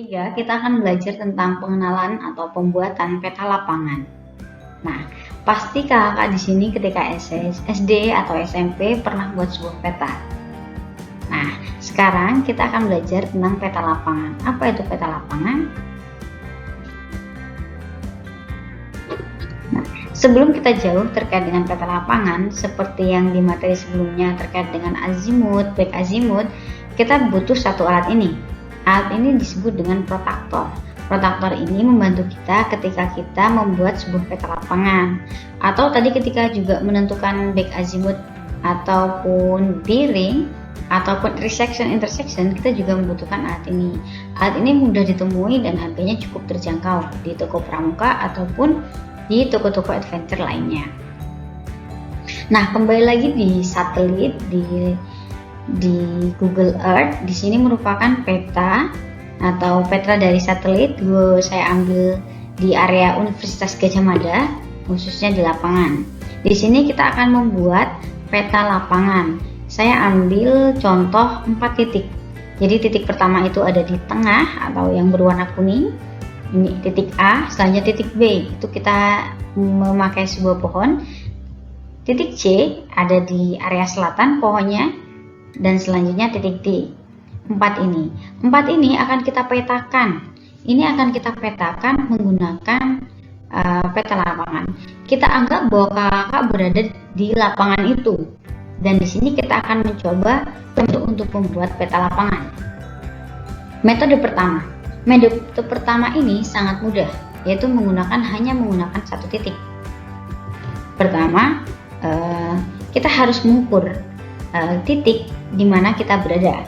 3 kita akan belajar tentang pengenalan atau pembuatan peta lapangan. Nah, pasti kakak di sini ketika SD atau SMP pernah buat sebuah peta. Nah, sekarang kita akan belajar tentang peta lapangan. Apa itu peta lapangan? Nah, sebelum kita jauh terkait dengan peta lapangan, seperti yang di materi sebelumnya terkait dengan azimut, back azimut, kita butuh satu alat ini. Alat ini disebut dengan protaktor. Protaktor ini membantu kita ketika kita membuat sebuah peta lapangan, atau tadi ketika juga menentukan back azimut ataupun bearing ataupun intersection, kita juga membutuhkan alat ini. Alat ini mudah ditemui dan harganya cukup terjangkau di toko pramuka ataupun di toko-toko adventure lainnya. Nah, kembali lagi di satelit di Google Earth. Di sini merupakan peta atau peta dari satelit. Saya ambil di area Universitas Gadjah Mada, khususnya di lapangan. Di sini kita akan membuat peta lapangan. Saya ambil contoh 4 titik. Jadi titik pertama itu ada di tengah atau yang berwarna kuning. Ini titik A, selanjutnya titik B. Itu kita memakai sebuah pohon. Titik C ada di area selatan pohonnya. Dan selanjutnya titik D. 4 ini akan kita petakan. Ini akan kita petakan menggunakan peta lapangan. Kita anggap bahwa kakak berada di lapangan itu. Dan di sini kita akan mencoba untuk membuat peta lapangan. Metode pertama ini sangat mudah, yaitu hanya menggunakan satu titik. Pertama, kita harus mengukur titik di mana kita berada.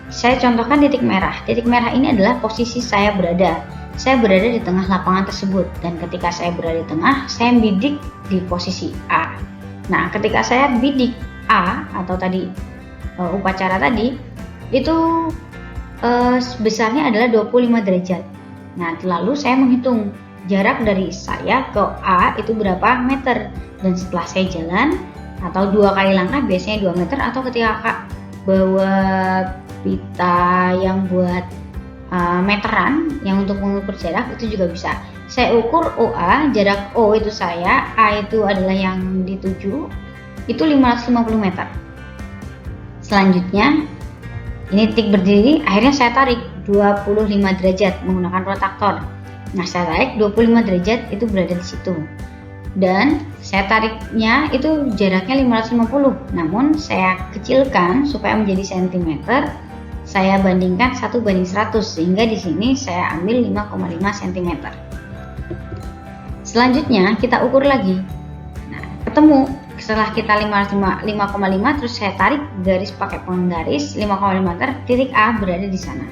Saya contohkan titik merah. Titik merah ini adalah posisi saya berada. Saya berada di tengah lapangan tersebut, dan ketika saya berada di tengah, saya bidik di posisi A. Nah, ketika saya bidik A atau tadi upacara tadi, itu besarnya adalah 25 derajat. Nah, lalu saya menghitung jarak dari saya ke A itu berapa meter, dan setelah saya jalan atau 2 kali langkah, biasanya 2 meter, atau ketika kakak bawa pita yang buat meteran yang untuk mengukur jarak, itu juga bisa. Saya ukur OA, jarak O itu saya, A itu adalah yang dituju, itu 550 meter. Selanjutnya ini titik berdiri, akhirnya saya tarik 25 derajat menggunakan protaktor. Nah, saya tarik 25 derajat, itu berada di situ. Dan saya tariknya itu jaraknya 550, namun saya kecilkan supaya menjadi sentimeter. Saya bandingkan 1:100, sehingga di sini saya ambil 5,5 cm. Selanjutnya kita ukur lagi. Nah, ketemu. Setelah kita 5,5, terus saya tarik garis pakai penggaris 5,5 meter, titik A berada di sana.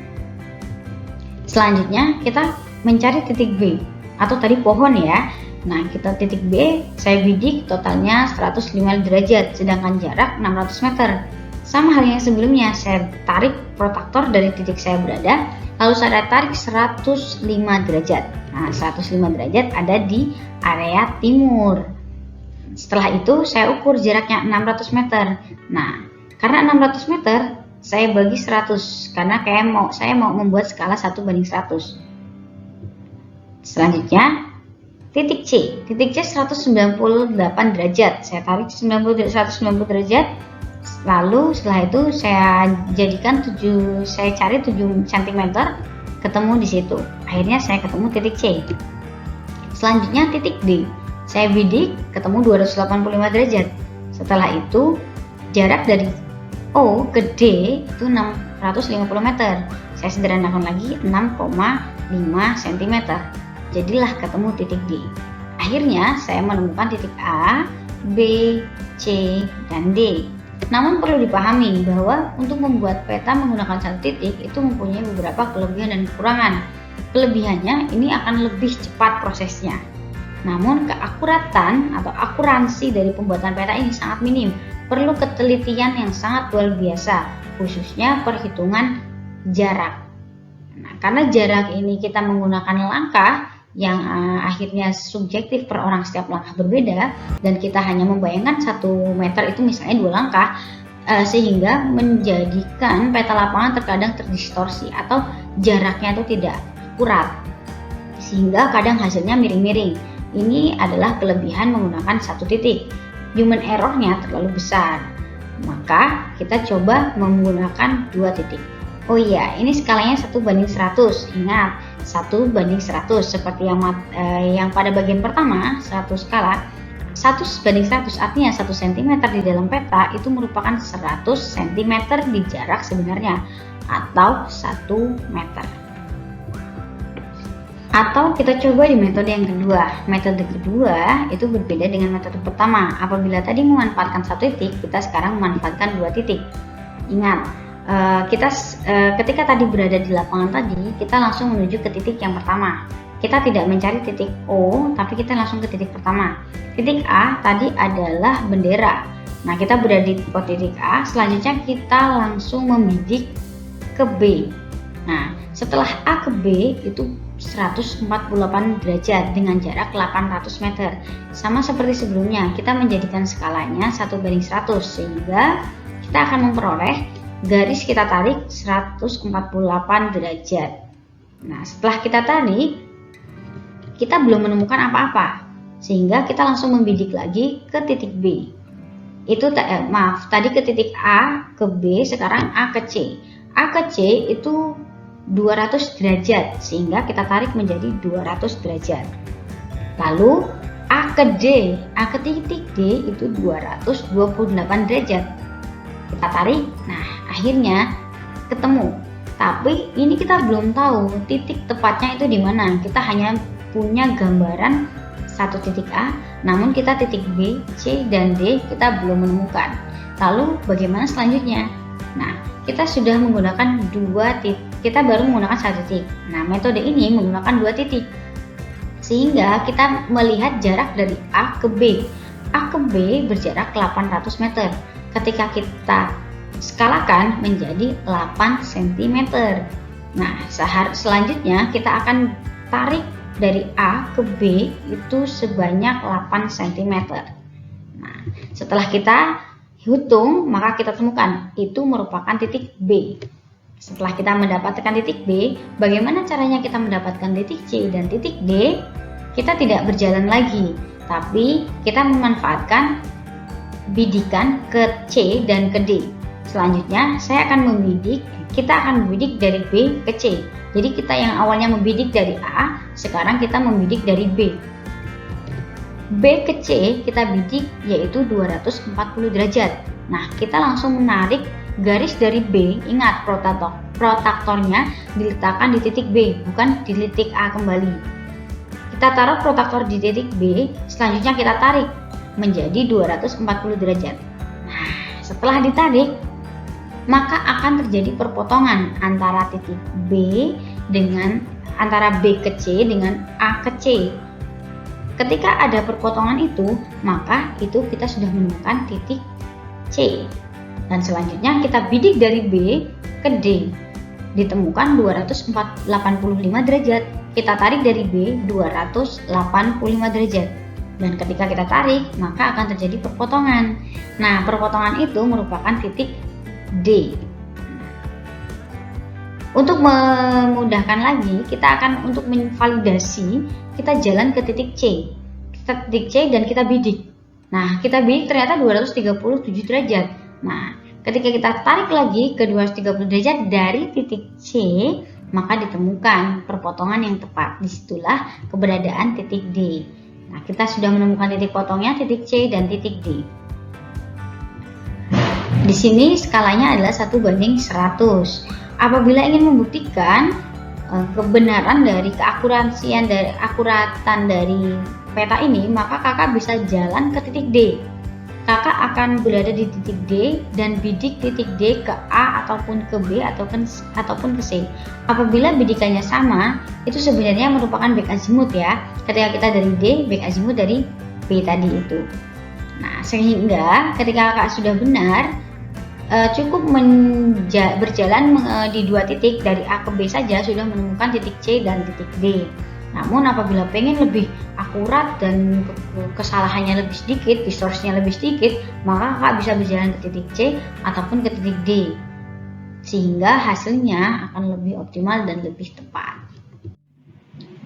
Selanjutnya kita mencari titik B atau tadi pohon ya. Nah, kita titik B, saya bidik totalnya 105 derajat, sedangkan jarak 600 meter. Sama halnya sebelumnya, saya tarik protaktor dari titik saya berada, lalu saya tarik 105 derajat. Nah, 105 derajat ada di area timur. Setelah itu, saya ukur jaraknya 600 meter. Nah, karena 600 meter, saya bagi 100, karena saya mau membuat skala 1:100. Selanjutnya, titik C 198 derajat, saya tarik 190 derajat, lalu setelah itu saya cari 7 cm, ketemu di situ, akhirnya saya ketemu titik C. Selanjutnya titik D, saya bidik, ketemu 285 derajat. Setelah itu jarak dari O ke D itu 650 meter, saya sederhanakan lagi 6,5 cm. Jadilah ketemu titik D. Akhirnya saya menemukan titik A, B, C, dan D. Namun perlu dipahami bahwa untuk membuat peta menggunakan satu titik itu mempunyai beberapa kelebihan dan kekurangan. Kelebihannya ini akan lebih cepat prosesnya. Namun keakuratan atau akuransi dari pembuatan peta ini sangat minim. Perlu ketelitian yang sangat luar biasa, khususnya perhitungan jarak. Nah, karena jarak ini kita menggunakan langkah yang akhirnya subjektif per orang, setiap langkah berbeda, dan kita hanya membayangkan 1 meter itu misalnya 2 langkah, sehingga menjadikan peta lapangan terkadang terdistorsi atau jaraknya itu tidak akurat, sehingga kadang hasilnya miring-miring. Ini adalah kelebihan menggunakan satu titik. Human errornya terlalu besar, maka kita coba menggunakan 2 titik. Oh iya, ini skalanya 1:100. Ingat, 1:100 seperti yang pada bagian pertama, 100 skala. 1:100 artinya 1 cm di dalam peta itu merupakan 100 cm di jarak sebenarnya, atau 1 meter. Atau kita coba di metode yang kedua. Metode kedua itu berbeda dengan metode pertama. Apabila tadi memanfaatkan 1 titik, kita sekarang memanfaatkan 2 titik. Ingat, ketika tadi berada di lapangan tadi, kita langsung menuju ke titik yang pertama. Kita tidak mencari titik O, tapi kita langsung ke titik pertama. Titik A tadi adalah bendera. Nah, kita berada di titik A, selanjutnya kita langsung membidik ke B. Nah, setelah A ke B itu 148 derajat dengan jarak 800 meter. Sama seperti sebelumnya, kita menjadikan skalanya 1:100 sehingga kita akan memperoleh garis kita tarik 148 derajat. Nah, setelah kita tarik, kita belum menemukan apa-apa, sehingga kita langsung membidik lagi ke titik B. Tadi ke titik A ke B, sekarang A ke C. A ke C itu 200 derajat, sehingga kita tarik menjadi 200 derajat. Lalu A ke D, A ke titik D itu 228 derajat. Kita tarik, nah akhirnya ketemu. Tapi ini kita belum tahu titik tepatnya itu di mana. Kita hanya punya gambaran satu titik A, namun kita titik B, C, dan D kita belum menemukan. Lalu bagaimana selanjutnya? Nah, kita sudah menggunakan 2 titik, kita baru menggunakan 1 titik. Nah, metode ini menggunakan 2 titik, sehingga kita melihat jarak dari A ke B. A ke B berjarak 800 meter. Ketika kita skalakan menjadi 8 cm. Nah, selanjutnya kita akan tarik dari A ke B itu sebanyak 8 cm. Nah, setelah kita hitung, maka kita temukan itu merupakan titik B. Setelah kita mendapatkan titik B, bagaimana caranya kita mendapatkan titik C dan titik D? Kita tidak berjalan lagi, tapi kita memanfaatkan bidikan ke C dan ke D. Selanjutnya saya akan kita akan membidik dari B ke C. Jadi kita yang awalnya membidik dari A, sekarang kita membidik dari B. B ke C kita bidik yaitu 240 derajat. Nah, kita langsung menarik garis dari B. Ingat, protaktornya diletakkan di titik B, bukan di titik A kembali. Kita taruh protaktor di titik B, selanjutnya kita tarik menjadi 240 derajat. Nah, setelah ditarik, maka akan terjadi perpotongan antara titik antara B ke C dengan A ke C. Ketika ada perpotongan itu, maka itu kita sudah menemukan titik C. Dan selanjutnya kita bidik dari B ke D. Ditemukan 285 derajat. Kita tarik dari B 285 derajat. Dan ketika kita tarik, maka akan terjadi perpotongan. Nah, perpotongan itu merupakan titik D. Untuk memudahkan lagi, kita akan untuk menvalidasi, kita jalan ke titik C. Kita titik C dan kita bidik. Nah, kita bidik ternyata 237 derajat. Nah, ketika kita tarik lagi ke 230 derajat dari titik C, maka ditemukan perpotongan yang tepat. Disitulah keberadaan titik D. Nah, kita sudah menemukan titik potongnya, titik C dan titik D. Di sini skalanya adalah 1:100. Apabila ingin membuktikan kebenaran dari akuratan dari peta ini, maka kakak bisa jalan ke titik D. Kakak akan berada di titik D dan bidik titik D ke A ataupun ke B ataupun ke C. Apabila bidikannya sama, itu sebenarnya merupakan back azimuth ya. Ketika kita dari D, back azimuth dari B tadi itu. Nah, sehingga ketika kakak sudah benar, cukup berjalan di 2 titik dari A ke B saja sudah menemukan titik C dan titik D. Namun apabila pengen lebih akurat dan kesalahannya lebih sedikit, distorsinya lebih sedikit, maka kakak bisa berjalan ke titik C ataupun ke titik D. sehingga hasilnya akan lebih optimal dan lebih tepat.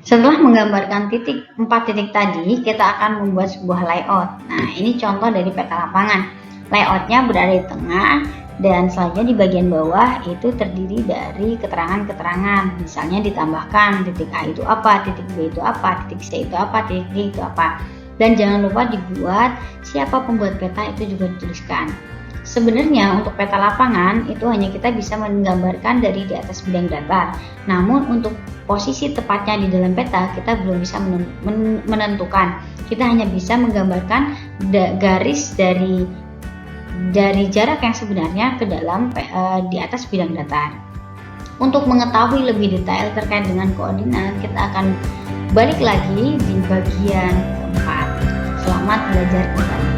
Setelah menggambarkan 4 titik tadi, kita akan membuat sebuah layout. Nah, ini contoh dari peta lapangan. Layoutnya berada di tengah, dan selanjutnya di bagian bawah itu terdiri dari keterangan-keterangan. Misalnya ditambahkan titik A itu apa, titik B itu apa, titik C itu apa, titik D itu apa. Dan jangan lupa dibuat siapa pembuat peta itu juga dituliskan. Sebenarnya untuk peta lapangan itu hanya kita bisa menggambarkan dari di atas bidang datar. Namun untuk posisi tepatnya di dalam peta kita belum bisa menentukan. Kita hanya bisa menggambarkan garis dari jarak yang sebenarnya ke dalam di atas bidang datar. Untuk mengetahui lebih detail terkait dengan koordinat, kita akan balik lagi di bagian keempat. Selamat belajar kembali.